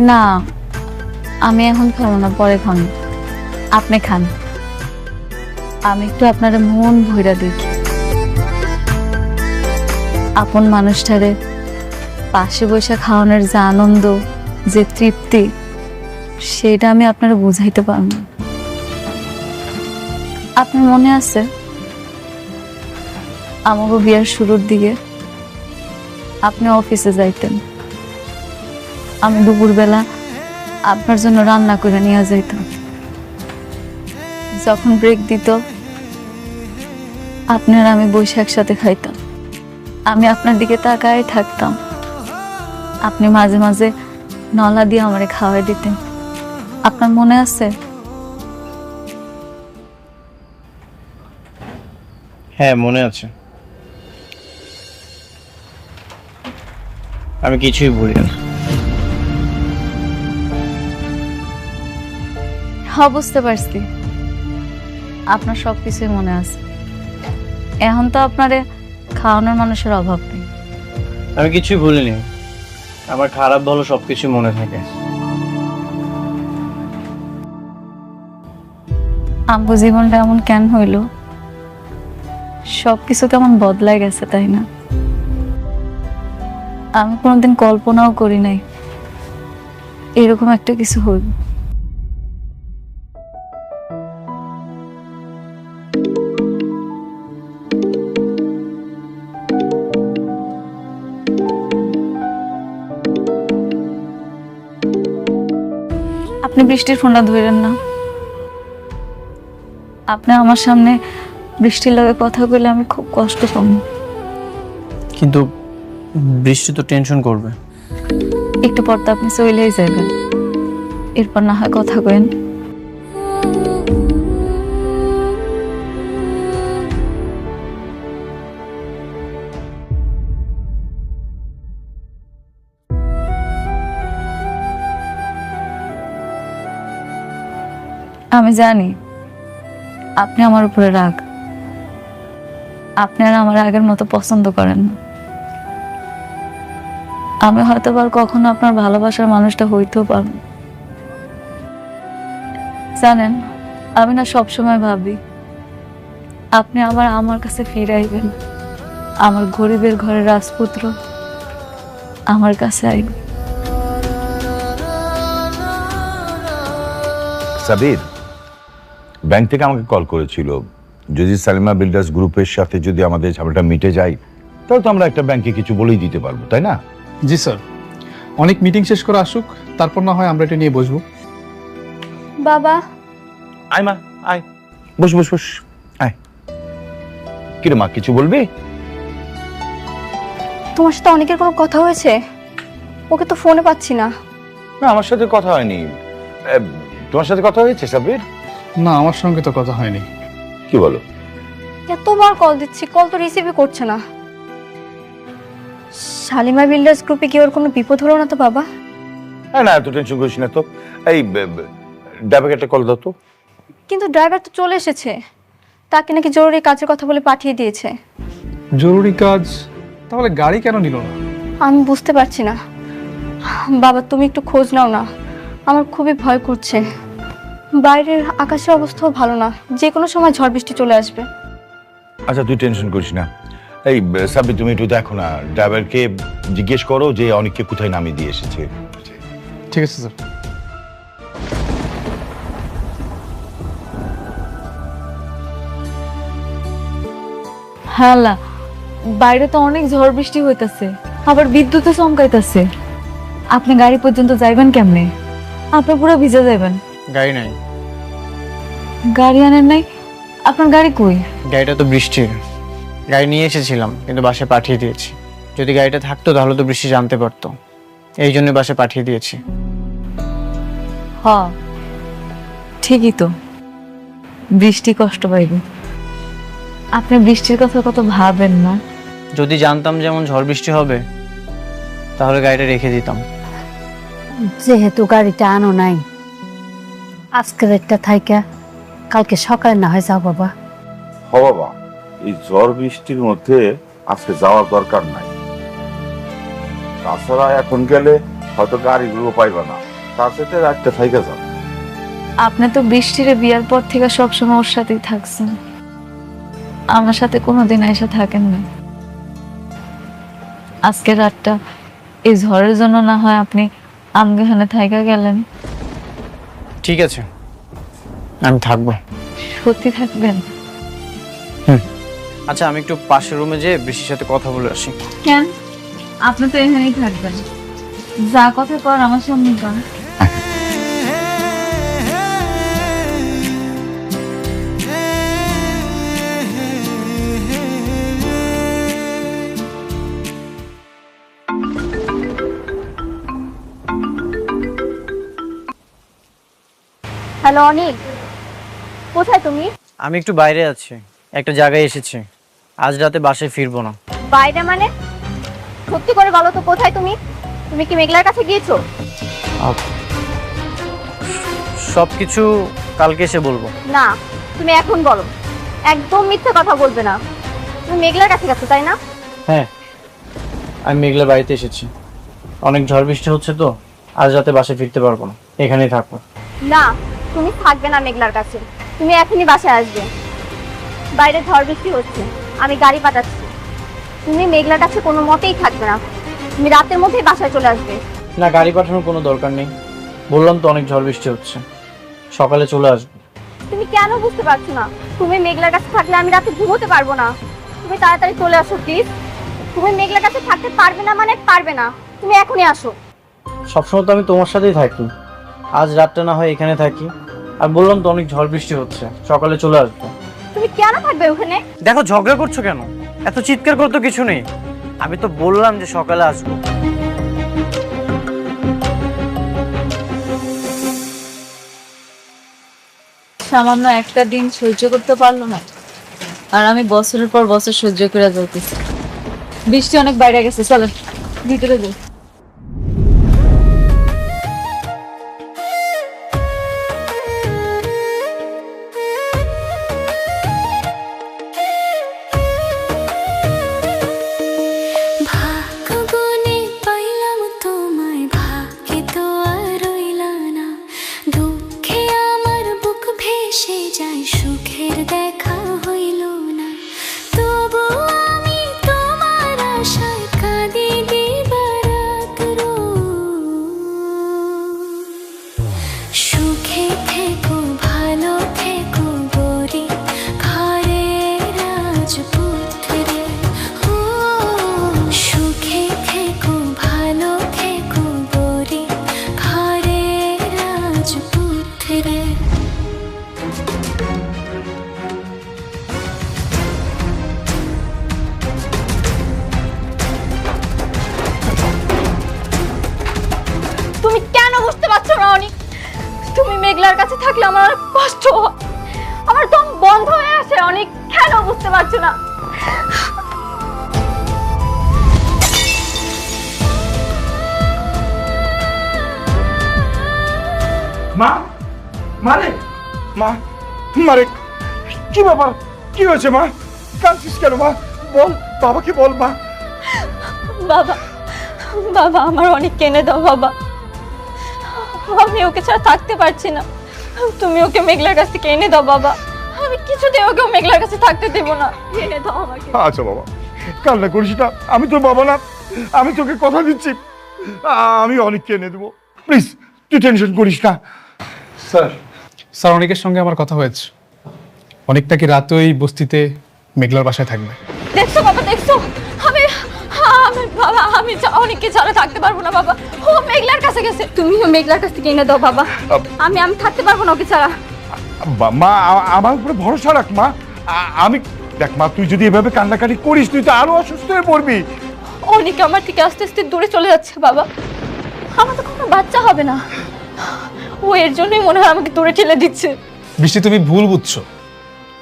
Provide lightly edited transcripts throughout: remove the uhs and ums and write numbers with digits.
না, আমি এখন খাবো না, পরে খান। আপনি খান, আমি একটু আপনার মন ভইরা দেখি। আপন মানুষটারে পাশে বসে খাওয়ানোর যে আনন্দ, যে তৃপ্তি, সেটা আমি আপনারা বুঝাইতে পারব না। আপনার মনে আছে আমাকে বিয়ার শুরুর দিকে আপনি অফিসে যাইতেন, আমি দুপুরবেলা আপনার জন্য রান্না করে নিয়ে যাইতাম। যখন ব্রেক দিত আপনার আমি বসে একসাথে খাইতাম। আমি আপনার দিকে তাকায় থাকতাম, আপনি মাঝে মাঝে নলা দিয়ে আমারে খাওয়াই দিতেন। আপনার মনে আছে? হ্যাঁ, মনে আছে। আমি কিছুই ভুলি না। হ্যাঁ, বুঝতে পারছি, আপনার সবকিছুই মনে আছে। এখন তো আপনারে খাওয়ানোর মানুষের অভাব নেই। আমি কিছুই ভুলিনি, আমার খারাপ ভালো সবকিছু মনে থাকে। আমগো জীবনটা এমন কেন হইল? সবকিছু কেমন বদলাই গেছে, তাই না? আমি কোনোদিন কল্পনাও করি নাই এরকম একটা কিছু হইল। আপনি বৃষ্টির ফোনটা ধরেন না। আপনি আমার সামনে বৃষ্টির লগে কথা কইলে আমি খুব কষ্ট পাবো। কিন্তু বৃষ্টি তো টেনশন করবে। একটু পর তো আপনি চলেই যাবেন, এরপর না হয় কথা কইন। আমি জানি আপনি আমার উপরে রাগ, আপনি আর আমার আগের মতো পছন্দ করেন না। আমি হয়তো আর কখনো আপনার ভালোবাসার মানুষটা হইতেও পারবো। জানেন, আমি না সবসময় ভাবি আপনি আবার আমার কাছে ফিরে আইবেন, আমার গরিবের ঘরের রাজপুত্র আমার কাছে আইবে। সাবির ব্যাংক থেকে আমাকে কল করেছিল, যদি সালিমা বিল্ডার্স গ্রুপের সাথে যদি আমাদের ঝামেলাটা মিটে যায় তাহলে তো আমরা একটা ব্যাংকে কিছু বলেই দিতে পারবো, তাই না? জি স্যার, অনেক মিটিং শেষ করে আসুক, তারপর না হয় আমরা এটা নিয়ে বসবো। বাবা, আয় মা, আয়, বস বস বস, আয়। কিরে মা, কিছু বলবি? তোমার সাথে অনেকের কোনো কথা হয়েছে? ওকে তো ফোনে পাচ্ছি না। না, আমার সাথে কথা হয়নি। তোমার সাথে কথা হয়েছে সাবির? না, আমার সঙ্গে তো কথা হয়নি। কি বলো? এতবার কল দিচ্ছি, কল তো রিসিভই করছে না। শালিমা বিল্ডার্স গ্রুপে কি ওর কোনো বিপদ হলো না তো বাবা? না, এত টেনশন করিস না তো। এই ড্রাইভারকে একটা কল দাও তো। কিন্তু ড্রাইভার তো চলে এসেছে, তাকে নাকি জরুরি কাজের কথা বলে পাঠিয়ে দিয়েছে। জরুরি কাজ? তাহলে গাড়ি কেন নিল না? আমি বুঝতে পারছি না বাবা, তুমি একটু খোঁজ নাও না, আমার খুবই ভয় করছে। বাইরের আকাশের অবস্থাও ভালো না, যে কোনো সময় ঝড় বৃষ্টি চলে আসবে। আচ্ছা, তুই টেনশন করিস না। এই সাবির, তুমি একটু দেখো না, ড্রাইভারকে জিজ্ঞেস করো যে অনেককে কোথায় নামিয়ে দিয়ে এসেছে। ঠিক আছে স্যার। হ্যাঁ আল্লাহ, বাইরে তো অনেক ঝড় বৃষ্টি হইতাছে, আবার বিদ্যুৎও চমকাইতাছে। আপনি গাড়ি পর্যন্ত যাইবেন কেমনে? আপনি পুরো ভিজে যাবেন। গাড়ি নাই। গাড়ি আনেন নাই? আপনার গাড়ি কই? গাড়িটা তো বৃষ্টির। গাড়ি নিয়ে এসেছিলাম কিন্তু বাসায় পাঠিয়ে দিয়েছি। যদি গাড়িটা থাকতো তাহলে তো বৃষ্টি জানতে পারতো, এই জন্য বাসায় পাঠিয়ে দিয়েছি। হ, ঠিকই তো, বৃষ্টি কষ্ট পাইবে। আপনি বৃষ্টির কথা কত ভাবেন না? যদি জানতাম যেমন ঝড় বৃষ্টি হবে তাহলে গাড়িটা রেখে দিতাম। যেহেতু গাড়িটা আনো নাই, আজকের একটা থাইকা কালকে সকালে না হয় যাও বাবা। হ বাবা, এই ঝড় বৃষ্টির মধ্যে আজকে যাওয়ার দরকার নাই। তাছাড়া এখন গেলে হয়তো গাড়িগুলো পাইবা না, তার সাথে রাতটা থাইকা যাও। আপনি তো বৃষ্টিরে বিয়ার পর থেকে সবসময় ওর সাথেই থাকছেন, আমার সাথে কোনোদিন এসে থাকেন না। আজকের রাতটা এই ঝড়ের জন্য না হয় আপনি আমগাহানে থাইকা গেলেন। ঠিক আছে, আমি থাকবো। সত্যি থাকবেন? আচ্ছা, আমি একটু পাশের রুমে যেয়ে বৃষ্টির সাথে কথা বলে আসি। কেন? আপনি তো এখানেই থাকবেন, যা কথা কর আমার সামনে কর। হ্যালো অনিক, কোথায় তুমি? আমি একটু বাইরে আছি, একটা জায়গায় এসেছি। আজ রাতে বাসায় ফিরবো না। বাইরে মানে? সত্যি করে বলো তো কোথায় তুমি? তুমি কি মেঘলার কাছে গিয়েছো? সবকিছু কালকে এসে বলবো। না, তুমি এখন বলো। একদম মিথ্যে কথা বলবে না। তুমি মেঘলার কাছে গেছো তাই না? হ্যাঁ, আমি মেঘলা বাড়িতে এসেছি। অনেক ঝড় বৃষ্টি হচ্ছে তো আজ রাতে বাসায় ফিরতে পারবো না, এখানেই থাকবো। না, তুমি থাকবে না মেঘলার কাছে। তুমি এখনই বাসায় আসবে। বাইরে ঝড় বৃষ্টি হচ্ছে, আমি গাড়ি পাঠাচ্ছি। তুমি মেঘলার কাছে কোনো মতেই থাকবে না। তুমি রাতের মধ্যেই বাসায় চলে আসবে। না, গাড়ি পাঠানোর কোনো দরকার নেই। বললাম তো অনেক ঝড় বৃষ্টি হচ্ছে, সকালে চলে আসবো। তুমি কেন বুঝতে পারছো না? তুমি মেঘলার কাছে থাকলে আমি রাতে ঘুমোতে পারবো না। তুমি তাড়াতাড়ি চলে আসো প্লিজ। তুমি মেঘলার কাছে থাকতে পারবে না মানে পারবে না। তুমি এখনই আসো। সবসময় তো আমি তোমার সাথেই থাকি, আজ রাতটা না হয় এখানে থাকি। আর বললাম তো অনেক ঝড় বৃষ্টি হচ্ছে, সকালে চলে আসবো। তুমি কেন থাকবে ওখানে? দেখো, ঝগড়া করছো কেন? এত চিৎকার করতে কিছু নেই। আমি তো বললাম যে সকালে আসবো। সামান্য একটা দিন সহ্য করতে পারলো না, আর আমি বছরের পর বছর সহ্য করে যাইতেছি। বৃষ্টি অনেক বাইরে গেছে, চলেন ভিতরে যাই। ভাগ্যগুনে পাইলাম তোমায়, ভাগ্যে তো আর রইলা না। দুঃখে আমার বুক ভেসে যায়, সুখের দেখা হইল না। তবু আমি তোমার আশায় কাঁদি দিবারাত সুখে থেকো, ভালো থেকো গরি ঘরে রাজপুত্রে। ও সুখে থেকো, ভালো থেকো গরি ঘরে রাজপুত্রে। তুমি কেন বুঝতে পারছো না অনিক? তুমি মেঘলার কাছে থাকলে আমার অনেক কষ্ট হয়, আমার দম বন্ধ হয়ে আসে। অনেক কেন বুঝতে পারছো না? মা, মানে মা, মারে কি ব্যাপার? কি হয়েছে মা? কাঁদছিস কেন মা? বল, বাবাকে বল মা। বাবা, বাবা আমার অনেক কেনে দাও বাবা। আমি ওকে ছাড়া থাকতে পারছি না। তুমি ওকে মেঘলার কাছ থেকে এনে দাও বাবা। আমি কিছুতেই ওকে মেঘলার কাছে থাকতে দেব না। এনে দাও আমাকে। আচ্ছা বাবা, কান্না করিস না। আমি তোর বাবা না, আমি তোকে কথা দিচ্ছি, আমি অনেককে এনে দেবো। প্লিজ তুই টেনশন করিস না। স্যার অনেকের সঙ্গে আমার কথা হয়েছে। অনেকটা কি রাতে ওই বস্তিতে মেঘলার বাসায় থাকবে। দেখছো বাবা, দেখছো? আমি আমি বাবা, আমি অনেককে ছাড়া থাকতে পারবো না বাবা। ও মেঘলার কাছে গেছে। তুমি মেঘলার কাছ থেকে এনে দাও বাবা। আমি থাকতে পারবো না ওকে ছাড়া। মা, আমার উপরে ভরসা রাখ মা। আমি দেখ মা, তুই যদি এভাবে কান্নাকাটি করিস তুই তো আরো অসুস্থ হয়ে পড়বি। অনেক আমার থেকে আস্তে আস্তে দূরে চলে যাচ্ছে বাবা। আমার তো কোনো বাচ্চা হবে না। ও এর জন্যই মনে হয় আমাকে দূরে ঠেলে দিচ্ছে। বৃষ্টি, তুমি ভুল বুঝছো।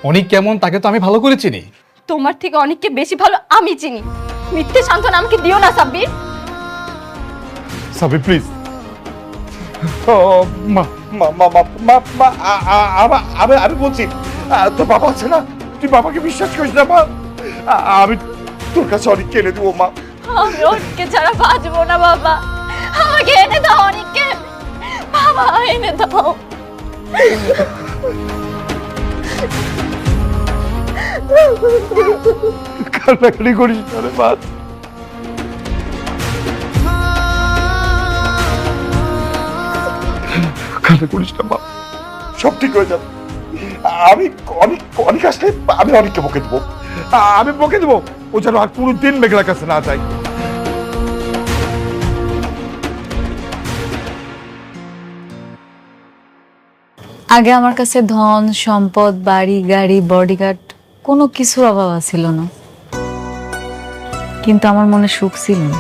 অনেক কেমন তাকে তো আমি ভালো করে চিনি। তোমার থেকে অনেককে বেশি ভালো আমি চিনি। মিথ্যে সান্ত্বনা আমাকে দিও না সাব্বির। সাবি প্লিজ। মা মা মা মা মা মা আমি বলছি, তোর বাবা আছে না, তুই বাবাকে বিশ্বাস করিস না মা। আমি তোর কাছে অনেক কেড়ে দেবো মা। আমি ওকে ছাড়া বাঁচবো না বাবা। আমাকে এনে দাও অনেককে, বাবা এনে দাও। কান্নাকাটি করিস না রে মা, কান্না করিস না মা, সব ঠিক হয়ে যাবে। আমি অনেক অনেক আসলে আমি অনেককে বকে দেবো, আমি বকে দেবো, ও যেন আর কোনোদিন মেঘলার কাছে না যায়। আগে আমার কাছে ধন সম্পদ বাড়ি গাড়ি বডিগার্ড কোনো কিছুর অভাব ছিল না, কিন্তু আমার মনে সুখ ছিল না।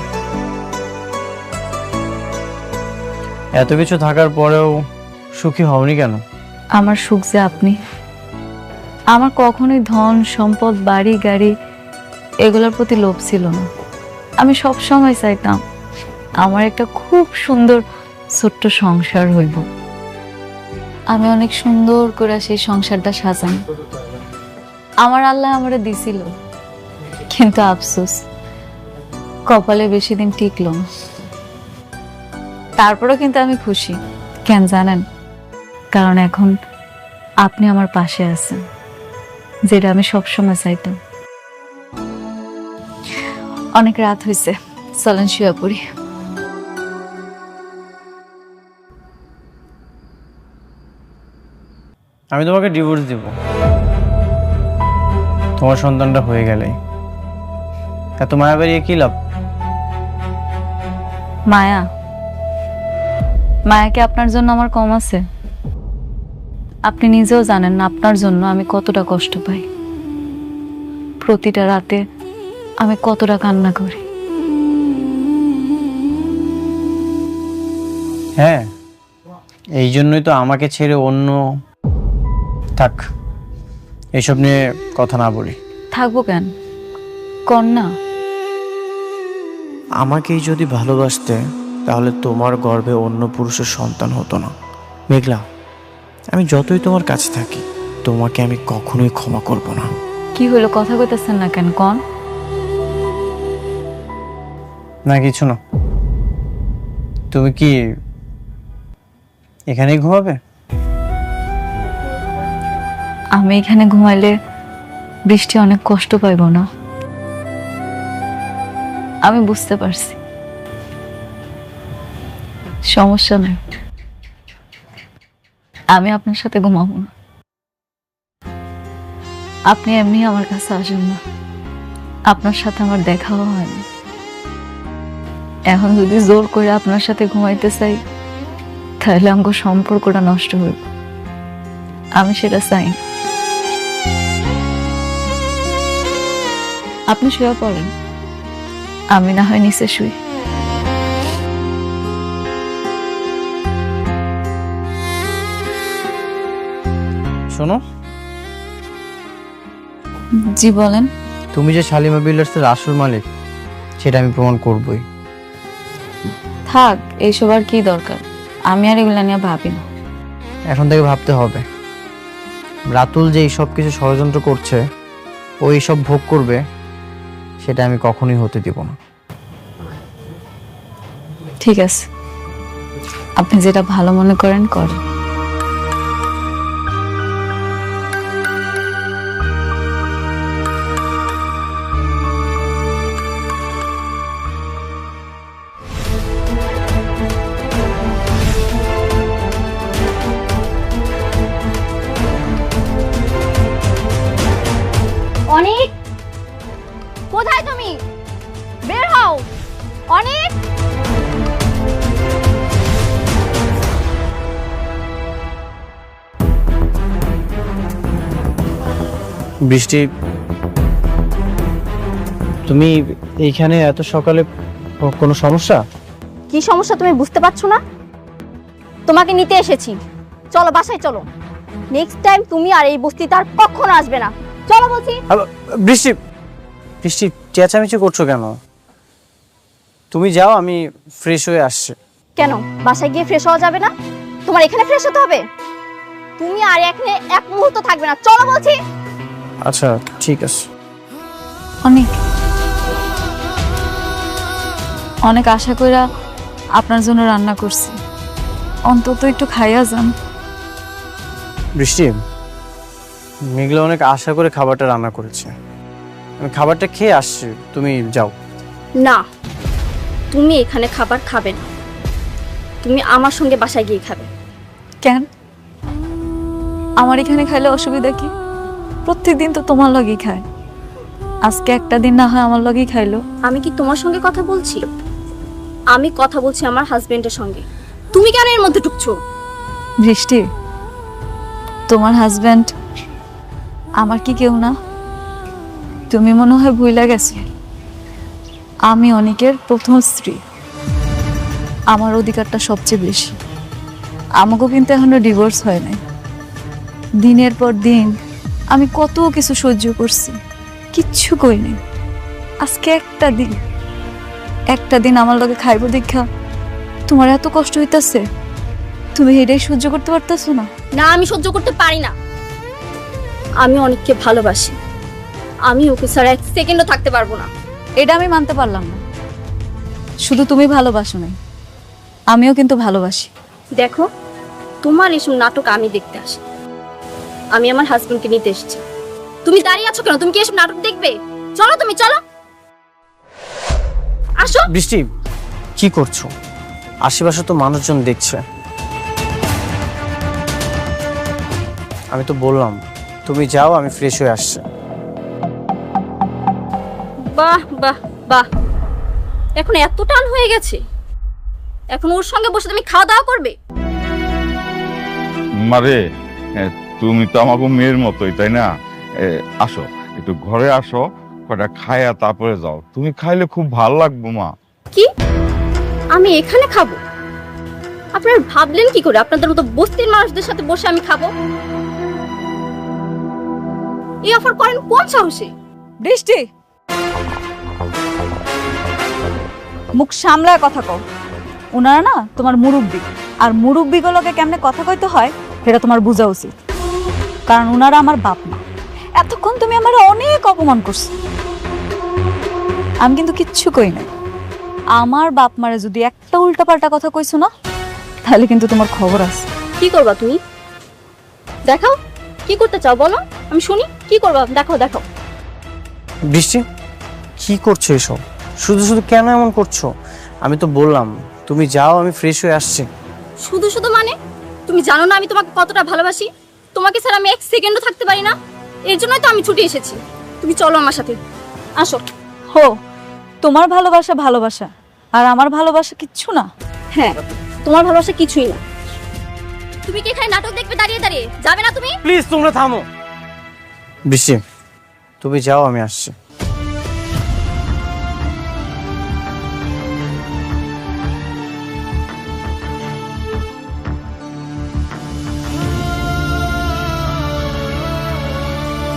এত কিছু থাকার পরেও সুখী হওনি কেন? আমার সুখ যে আপনি। আমার কখনোই ধন সম্পদ বাড়ি গাড়ি এগুলোর প্রতি লোভ ছিল না। আমি সব সময় চাইতাম আমার একটা খুব সুন্দর ছোট্ট সংসার হইব। আমি অনেক সুন্দর করে সেই সংসারটা সাজাম। আমার আল্লাহ আমারে দিছিল, কিন্তু আফসোস কপালে বেশি দিন টিকলো না। তারপরেও কিন্তু আমি খুশি, কেন জানেন? কারণ এখন আপনি আমার পাশে আছেন, যেটা আমি সবসময় চাইতাম। অনেক রাত হয়েছে, চলেন শুয়ে পড়ি। আমি তোমাকে ডিভোর্স দেব তোমার সন্তানটা হয়ে গেলে। এত মায়া বাড়িয়ে কি লাভ? মায়া মায়া কি আপনার জন্য আমার কম আছে? আপনি নিজেও জানেন না আপনার জন্য আমি কতটা কষ্ট পাই। প্রতিটা রাতে আমি কতটা কান্না করি। হ্যাঁ, এই জন্যই তো আমাকে ছেড়ে অন্য। থাক, এইসব নিয়ে কথা না বলি। থাকবো কেন, কন্যা? আমাকেই যদি ভালোবাসতে তাহলে তোমার গর্ভে অন্য পুরুষের সন্তান হতো না। মেঘলা, আমি যতই তোমার কাছে থাকি তোমাকে আমি কখনোই ক্ষমা করব না। কি হলো, কথা কইতেছেন না কেন? কন। না কিছু না। তুমি কি এখানেই ঘুমাবে? আমি এখানে ঘুমাইলে বৃষ্টি অনেক কষ্ট পাইব না? আমি বুঝতে পারছি, সমস্যা নেই। আমি আপনার সাথে ঘুমাবো না। আপনি এমনি আমার কাছে আসেন না, আপনার সাথে আমার দেখাও হয়নি। এখন যদি জোর করে আপনার সাথে ঘুমাইতে চাই তাহলে আমার সম্পর্কটা নষ্ট হইব। আমি সেটা চাই না। আপনি শুয়ে পড়েন, আমি না হয় নিচে শুই। শোনো, জি বলেন। তুমি যে শালিমা বিল্ডার্সের আসল মালিক সেটা আমি প্রমাণ করবই। থাক, এইসব আর কি দরকার, আমি আর এগুলা নিয়ে ভাবি না। এখন থেকে ভাবতে হবে, রাতুল যে এই সব কিছু ষড়যন্ত্র করছে, ও এইসব ভোগ করবে, সেটা আমি কখনোই হতে দিব না। ঠিক আছে, আপনি যেটা ভালো মনে করেন করেন। অনেক, কোথায় তুমি? বের হও অনেক। বৃষ্টি, তুমি এইখানে এত সকালে, কোনো সমস্যা? কি সমস্যা তুমি বুঝতে পারছো না? তোমাকে নিতে এসেছি, চলো বাসায় চলো। নেক্সট টাইম তুমি আর এই বস্তিতে আর কখনো আসবে না। চলো বলছি। বৃষ্টি, বৃষ্টি চেঁচামেচি করছো কেন? তুমি যাও, আমি ফ্রেশ হয়ে আসছি। কেন বাসায় গিয়ে ফ্রেশ হওয়া যাবে না? তোমার এখানে ফ্রেশ হতে হবে। তুমি আর এখানে এক মুহূর্ত থাকবে না, চলো বলছি। আচ্ছা ঠিক আছে। অনেক অনেক আশা কইরা আপনার জন্য রান্না করছি, অন্তত একটু খাইয়া যান। বৃষ্টি, মেঘলা অনেক আশা করে খাবারটা রান্না করেছে, আমি খাবারটা খেয়ে আসছি, তুমি যাও। না, তুমি এখানে খাবার খাবে না, তুমি আমার সঙ্গে বাসায় গিয়ে খাবে। কেন? আমার এখানে খাইলে অসুবিধা কি? প্রত্যেকদিন তো তোমার লগেই খায়, আজকে একটা দিন না হয় আমার লগেই খাইলো। আমি কি তোমার সঙ্গে কথা বলছি? আমি কথা বলছি আমার হাজবেন্ডের সঙ্গে। তুমি কেন এর মধ্যে ঢুকছো? বৃষ্টি, তোমার হাজবেন্ড আমার কি কেউ না? তুমি মনে হয় ভুইলা গেছো, আমি অনেকের প্রথম স্ত্রী, আমার অধিকারটা সবচেয়ে বেশি। আমাকেও কিন্তু এখনো ডিভোর্স হয় নাই। দিনের পর দিন আমি কত কিছু সহ্য করছি, কিচ্ছু কই নাই। আজকে একটা দিন আমার লগে খাইব দেখা তোমার এত কষ্ট হইতাছে, তুমি এটাই সহ্য করতে পারতেছো না? না, আমি সহ্য করতে পারি না। আমি অনেককে ভালোবাসি, আমি ওকে ছাড়া এক সেকেন্ডও থাকতে পারবো না। এটা আমি মানতে পারলাম না। শুধু তুমি ভালোবাসো নাই, আমিও কিন্তু ভালোবাসি। দেখো, তোমার এসব নাটক আমি দেখতে আসি, আমি আমার হাজবেন্ডকে নিতে এসেছি। তুমি দাঁড়িয়ে আছো কেন? তুমি কি এসব নাটক দেখবে? চলো, তুমি চলো, আসো। বৃষ্টি, কি করছো? আশেপাশে তো মানুষজন দেখছে। আমি তো বললাম তুমি যাও, আমি ফ্রেশ হয়ে আসছি। বাহ বাহ বাহ, এখন এত টান হয়ে গেছে, এখন ওর সঙ্গে বসে তুমি খাওয়া দাওয়া করবে? মারে, তুমি তো আমাকে মেয়ের মতোই, তাই না? আসো, একটু ঘরে আসো, কটা খায়া তারপরে যাও। তুমি খাইলে খুব ভালো লাগবে মা। কি? আমি এখানে খাবো? আপনারা ভাবলেন কি করে আপনাদের মতো বস্তির মানুষদের সাথে বসে আমি খাবো? এই অফার করেন কোন সাহসে? বৃষ্টি, মুখ সামলায় কথা কও। ওনারা না তোমার মুরব্বী, আর মুরব্বীগুলোকে কেমনে কথা কইতে হয় সেটা তোমার বোঝা উচিত, কারণ ওনারা আমার বাপ মা। এতক্ষণ তুমি আমার অনেক অপমান করছো, আমি কিন্তু কিচ্ছু কই নাই। আমার বাপ মারে যদি একটা উল্টাপাল্টা কথা কইছো না, তাহলে কিন্তু তোমার খবর আছে। কি করবা তুমি? দেখাও, কি করতে চাও বলো, আমি শুনি। কি করবা? দেখাও দেখাও। বৃষ্টি, কি করছো এসব? শুধু শুধু কেন এমন করছো? আমি তো বললাম তুমি যাও, আমি ফ্রেশ হয়ে আসছি। শুধু শুধু মানে? তুমি জানো না আমি তোমাকে কতটা ভালোবাসি? তোমাকে ছাড়া আমি এক সেকেন্ডও থাকতে পারি না। এর জন্যই তো আমি ছুটে এসেছি। তুমি চলো আমার সাথে, আসো। হো, তোমার ভালোবাসা ভালোবাসা, আর আমার ভালোবাসা কিচ্ছু না। হ্যাঁ, তোমার ভালোবাসা কিছুই না। তুমি কি এখানে নাটক দেখবে দাঁড়িয়ে দাঁড়িয়ে? যাবে না তুমি? প্লিজ তোমরা থামো। বৃষ্টি, তুমি যাও, আমি আসছি।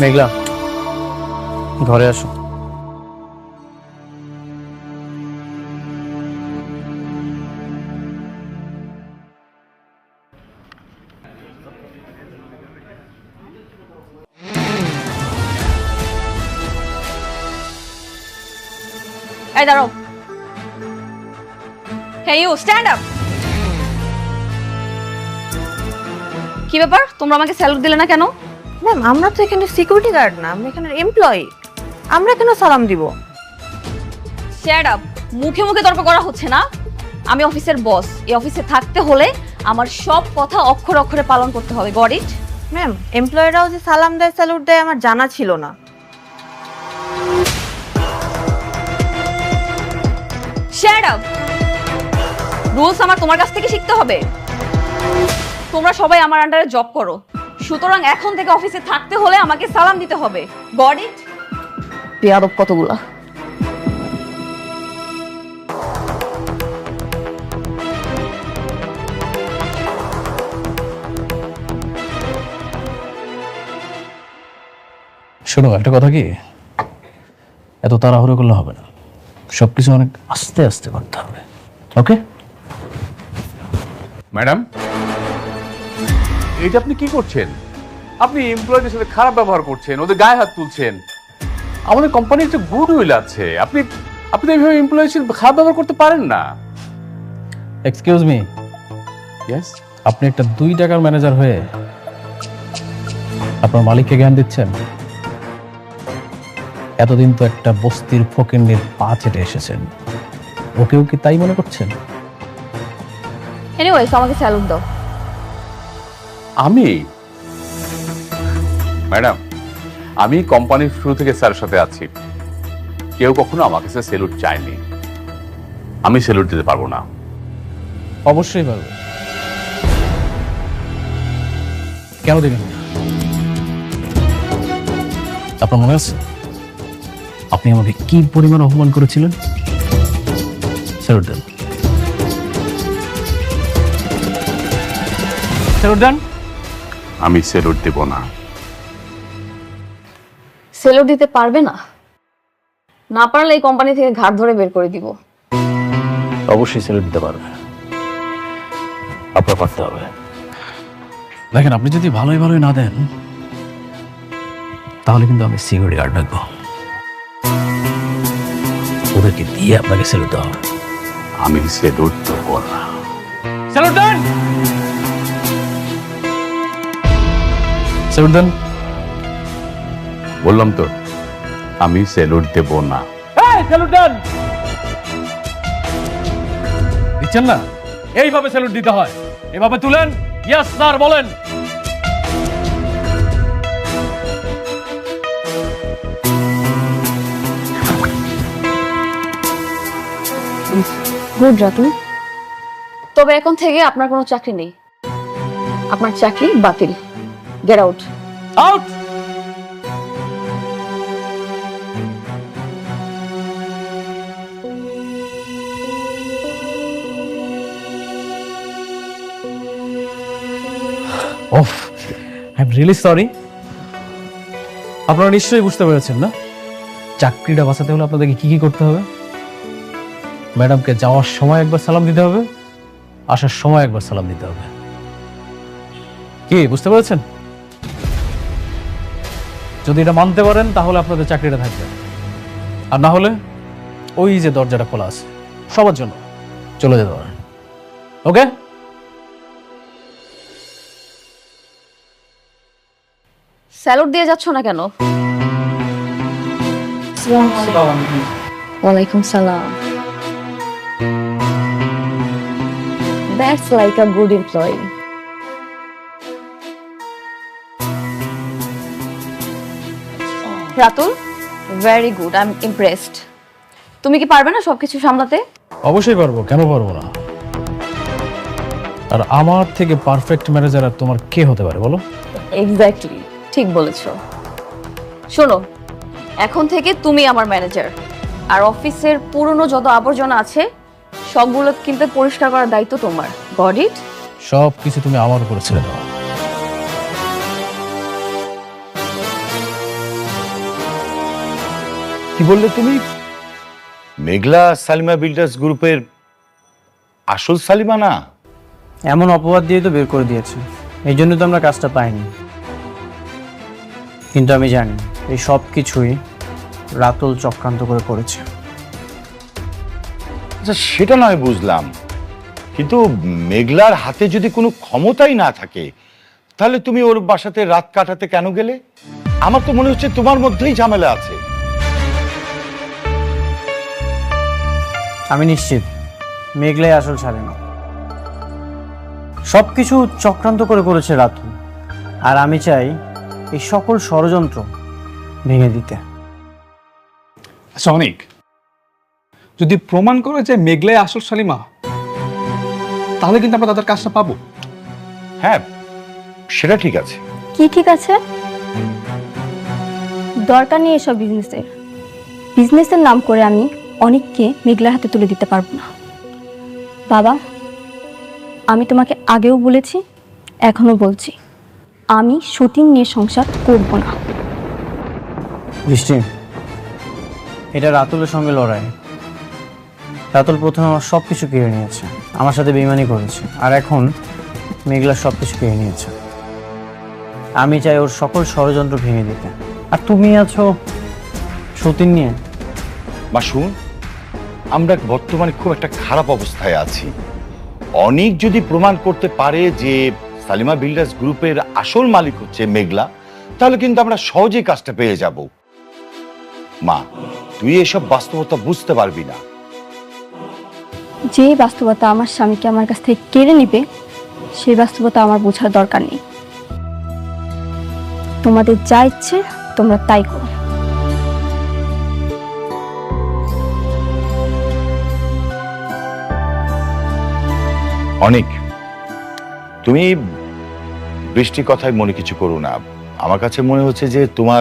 মেঘলা, ঘরে আসো। এই দাঁড়াও। Hey you, stand up. কি ব্যাপার, তোমরা আমাকে স্যালুট দিলে না কেন? ম্যাম, আমরা তো এখানে সিকিউরিটি গার্ড না, আমরা এখানে এমপ্লয়ি, আমরা কেন সালাম দিব? Stand up. মুখে মুখে তর্ক করা হচ্ছে না। আমি অফিসের বস, এই অফিসে থাকতে হলে আমার সব কথা অক্ষরে অক্ষরে পালন করতে হবে। Got it? ম্যাম, এমপ্লয়িরাও যে সালাম দেয়, স্যালুট দেয় আমার জানা ছিল না। Shut up. রুলস আমার তোমার কাছ থেকে শিখতে হবে। তোমরা সবাই আমার আন্ডারে জব করো, সুতরাং এখন থেকে অফিসে থাকতে হলে আমাকে সালাম দিতে হবে। Got it? বেয়াদব কতগুলা। শোনো, একটা কথা কি, এত তাড়াহুড়ো করলে হবে না, সবকিছু অনেক আস্তে আস্তে করতে হবে। ওকে ম্যাডাম, এইটা আপনি কি করছেন? আপনি এমপ্লয়ীদের সাথে খারাপ ব্যবহার করছেন, ওদের গায়ে হাত তুলছেন। আমাদের কোম্পানির একটা গুড উইল আছে, আপনি আপনি এইভাবে এমপ্লয়ীর সাথে খারাপ ব্যবহার করতে পারেন না। এক্সকিউজ মি, ইয়েস, আপনি একটা 2 টাকার ম্যানেজার হয়ে আপনার মালিককে জ্ঞান দিচ্ছেন? এতদিন তো একটা বস্তির ফকিন্নির পা চেটে এসেছেন, ওকেও কি তাই মনে করছেন? এনিওয়েজ আমাকে স্যালুট দাও। আমি ম্যাডাম, আমি কোম্পানির শুরু থেকে স্যারের সাথে আছি, কেউ কখনো আমার কাছে সেলুট চায়নি, আমি সেলুট দিতে পারবো না। অবশ্যই পারবে। কেন দেবেন? আপনার মনে আছে আপনি আমাকে কি পরিমাণ অপমান করেছিলেন? স্যালুট দেন, স্যালুট দেন। আমি সেলুট দেব না। সেলুট দিতে পারবে না? না পারলে এই কোম্পানি থেকে ঘাট ধরে বের করে দিব। অবশ্যই স্যালুট দিতে পারবে, আপনার পারতে হবে। দেখেন, আপনি যদি ভালোই ভালোই না দেন তাহলে কিন্তু আমি সিকিউরিটি গার্ড ডাকবো, ওদেরকে দিয়ে আপনাকে স্যালুট দেওয়া হবে। আমি সেলুট দেব না। স্যালুট দেন, স্যালুট দেন। বললাম তো আমি সেলুট দেব না। স্যালুট দেন। দিচ্ছেন না? এইভাবে স্যালুট দিতে হয়, এভাবে তুলেন, ইয়েস স্যার বলেন। গুড রাতুল, তবে এখন থেকে আপনার কোনো চাকরি নেই, আপনার চাকরি বাতিল। Get out. Out. Of, I am really sorry. আপনারা নিশ্চয়ই বুঝতে পেরেছেন না, চাকরিটা বাঁচাতে হলে আপনাদেরকে কি কি করতে হবে? ম্যাডামকে যাওয়ার সময় একবার সালাম দিতে হবে, আসার সময় একবার সালাম দিতে হবে। কি বুঝতে পেরেছেন? যদি এটা মানতে পারেন তাহলে আপনাদের চাকরিটা থাকবে, আর না হলে ওই যে দরজাটা খোলা আছে সবার জন্য, চলে যেতে পারেন। ওকে? স্যালুট দিয়ে যাচ্ছ না কেন? ওয়ালাইকুম সালাম। That's like a good employee. Ratul, very good, I am impressed. তুমি কি পারবে না সবকিছু সামলাতে? অবশ্যই পারবো, কেন পারবো না? আর আমার থেকে পারফেক্ট ম্যানেজার আর তোমার কে হতে পারে বলো? এক্স্যাক্টলি, ঠিক বলেছো। শোনো, এখন থেকে তুমি আমার ম্যানেজার, আর অফিসের পুরনো যত আবর্জনা আছে সবগুলো কিন্তু পরিষ্কার করার দায়িত্ব তোমার। Got it? সব কিছু তুমি আমার উপরে ছেড়ে দাও। কি বললে তুমি? মেঘলা সালিমা বিল্ডার্স গ্রুপের আসল সালিমা না? এমন অপবাদ দিয়ে তো বের করে দিয়েছে, এই জন্য তো আমরা কাজটা পাইনি। কিন্তু আমি জানি এই সব কিছুই রাতুল চক্রান্ত করে করেছে। আচ্ছা, সেটা নয় বুঝলাম, কিন্তু মেঘলার হাতে যদি কোনো ক্ষমতাই না থাকে তাহলে তুমি ওর বাসাতে রাত কাটাতে কেন গেলে? আমার তো মনে হচ্ছে তোমার মধ্যেই ঝামেলা আছে। আমি নিশ্চিত মেঘলাই আসল সালিমা। সবকিছু চক্রান্ত করে করেছে রাতুল, আর আমি চাই এই সকল ষড়যন্ত্র ভেঙে দিতে। আচ্ছা অনেক, যদি প্রমাণ করে যে মেঘলাই আসল সালিমা, তাহলে কিন্তু আমরা তাদের কাজটা পাবো। হ্যাঁ, সেটা ঠিক আছে। কি ঠিক আছে? দরকার নেই এসব বিজনেসের। বিজনেসের নাম করে আমি অনেককে মেঘলার হাতে তুলে দিতে পারবো না। বাবা, আমি তোমাকে আগেও বলেছি, এখনো বলছি, আমি শুটিং নিয়ে সংসার করব না। বৃষ্টি, এটা রাতুলের সঙ্গে লড়াই। রাতুল প্রথমে আমার সব কিছু কেড়ে নিয়েছে, আমার সাথে বেইমানি করেছে, আর এখন মেঘলা সব কিছু কেড়ে নিয়েছে। আমি চাই ওর সকল ষড়যন্ত্র ভেঙে দিতে। আর তুমি আছো সতীন নিয়ে। মা শুন, আমরা বর্তমানে খুব একটা খারাপ অবস্থায় আছি। অনেক যদি প্রমাণ করতে পারে যে সালিমা বিল্ডার্স গ্রুপের আসল মালিক হচ্ছে মেঘলা, তাহলে কিন্তু আমরা সহজেই কাজটা পেয়ে যাব। মা, তুই এসব বাস্তবতা বুঝতে পারবি না। যে বাস্তবতা আমার স্বামীকে আমার কাছ থেকে কেড়ে নিবে, সেই বাস্তবতা আমার বোঝার দরকার নেই। তোমাদের যা ইচ্ছে তোমরা তাই করো। অনেক, তুমি বৃষ্টির কথায় মনে কিছু করো না। আমার কাছে মনে হচ্ছে যে তোমার